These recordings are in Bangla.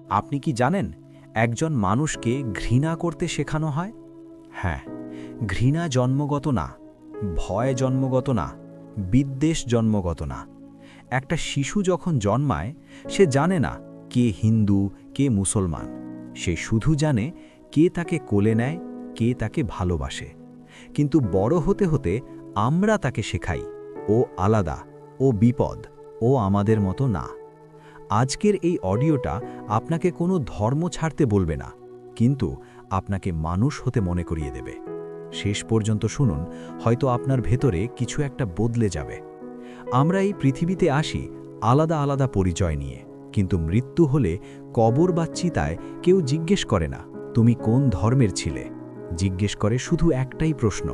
আপনি কি জানেন একজন মানুষকে ঘৃণা করতে শেখানো হয়? হ্যাঁ, ঘৃণা জন্মগত না, ভয় জন্মগত না, বিদ্বেষ জন্মগত না। একটা শিশু যখন জন্মায় সে জানে না কে হিন্দু কে মুসলমান। সে শুধু জানে কে তাকে কোলে নেয়, কে তাকে ভালোবাসে। কিন্তু বড় হতে হতে আমরা তাকে শেখাই ও আলাদা, ও বিপদ, ও আমাদের মতো না। আজকের এই অডিওটা আপনাকে কোনো ধর্ম ছাড়তে বলবে না, কিন্তু আপনাকে মানুষ হতে মনে করিয়ে দেবে। শেষ পর্যন্ত শুনুন, হয়তো আপনার ভেতরে কিছু একটা বদলে যাবে। আমরা এই পৃথিবীতে আসি আলাদা আলাদা পরিচয় নিয়ে, কিন্তু মৃত্যু হলে কবর বা চিতায় কেউ জিজ্ঞেস করে না তুমি কোন ধর্মের ছিলে। জিজ্ঞেস করে শুধু একটাই প্রশ্ন,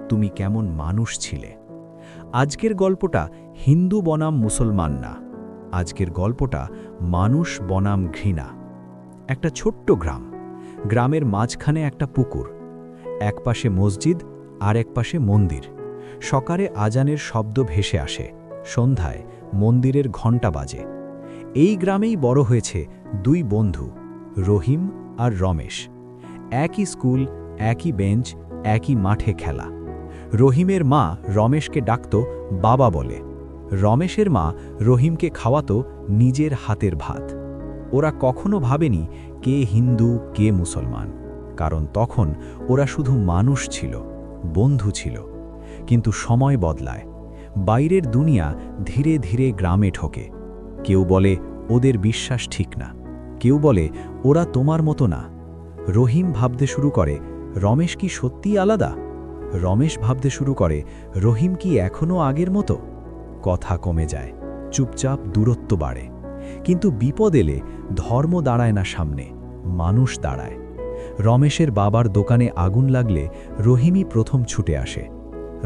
তুমি কেমন মানুষ ছিলে। আজকের গল্পটা হিন্দু বনাম মুসলমান না, আজকের গল্পটা মানুষ বনাম ঘৃণা। একটা ছোট্ট গ্রাম, গ্রামের মাঝখানে একটা পুকুর, এক পাশে মসজিদ আর এক পাশে মন্দির। সকালে আজানের শব্দ ভেসে আসে, সন্ধ্যায় মন্দিরের ঘণ্টা বাজে। এই গ্রামেই বড় হয়েছে দুই বন্ধু, রহিম আর রমেশ। একই স্কুল, একই বেঞ্চ, একই মাঠে খেলা। রহিমের মা রমেশকে ডাকত বাবা বলে, রমেশের মা রহিমকে খাওয়াতো নিজের হাতের ভাত। ওরা কখনো ভাবেনি কে হিন্দু কে মুসলমান, কারণ তখন ওরা শুধু মানুষ ছিল, বন্ধু ছিল। কিন্তু সময় বদলায়, বাইরের দুনিয়া ধীরে ধীরে গ্রামে ঢোকে। কেউ বলে ওদের বিশ্বাস ঠিক না, কেউ বলে ওরা তোমার মতো না। রহিম ভাবতে শুরু করে রমেশ কি সত্যিই আলাদা। রমেশ ভাবতে শুরু করে রহিম কি এখনও আগের মতো। কথা কমে যায়, চুপচাপ দূরত্ব বাড়ে। কিন্তু বিপদ এলে ধর্ম দাঁড়ায় না সামনে, মানুষ দাঁড়ায়। রমেশের বাবার দোকানে আগুন লাগলে রহিমই প্রথম ছুটে আসে।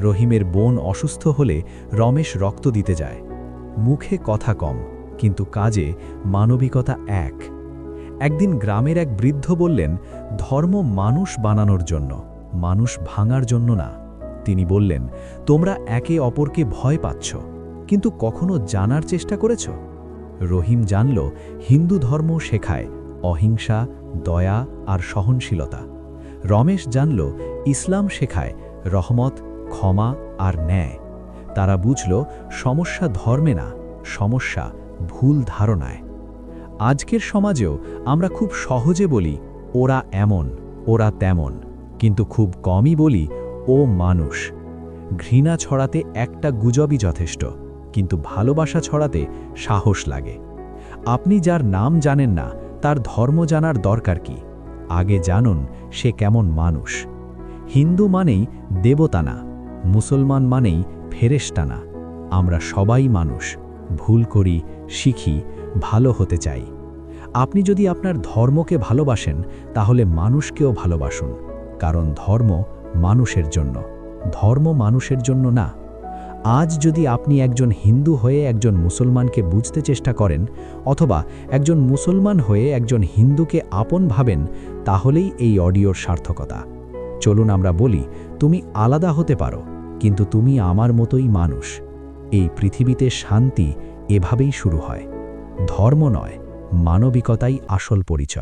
রহিমের বোন অসুস্থ হলে রমেশ রক্ত দিতে যায়। মুখে কথা কম, কিন্তু কাজে মানবিকতা এক। একদিন গ্রামের এক বৃদ্ধ বললেন, ধর্ম মানুষ বানানোর জন্য, মানুষ ভাঙার জন্য না। তিনি বললেন, তোমরা একে অপরকে ভয় পাচ্ছ, কিন্তু কখনো জানার চেষ্টা করেছ? রহিম জানল হিন্দু ধর্ম শেখায় অহিংসা, দয়া আর সহনশীলতা। রমেশ জানল ইসলাম শেখায় রহমত, ক্ষমা আর ন্যায়। তারা বুঝল সমস্যা ধর্মে না, সমস্যা ভুল ধারণায়। আজকের সমাজেও আমরা খুব সহজে বলি ওরা এমন, ওরা তেমন, কিন্তু খুব কমই বলি ও মানুষ। ঘৃণা ছড়াতে একটা গুজবই যথেষ্ট, কিন্তু ভালোবাসা ছড়াতে সাহস লাগে। আপনি যার নাম জানেন না তার ধর্ম জানার দরকার কি? আগে জানুন সে কেমন মানুষ। হিন্দু মানেই দেবতা না, মুসলমান মানেই ফেরেশতা না। আমরা সবাই মানুষ, ভুল করি, শিখি, ভালো হতে চাই। আপনি যদি আপনার ধর্মকে ভালোবাসেন তাহলে মানুষকেও ভালোবাসুন, কারণ ধর্ম মানুষের জন্য, ধর্ম মানুষের জন্য না। আজ যদি আপনি একজন হিন্দু হয়ে একজন মুসলমানকে বুঝতে চেষ্টা করেন, অথবা একজন মুসলমান হয়ে একজন হিন্দুকে আপন ভাবেন, তাহলেই এই অডিওর সার্থকতা। চলুন আমরা বলি, তুমি আলাদা হতে পারো, কিন্তু তুমি আমার মতোই মানুষ। এই পৃথিবীতে শান্তি এভাবেই শুরু হয়। ধর্ম নয়, মানবিকতাই আসল পরিচয়।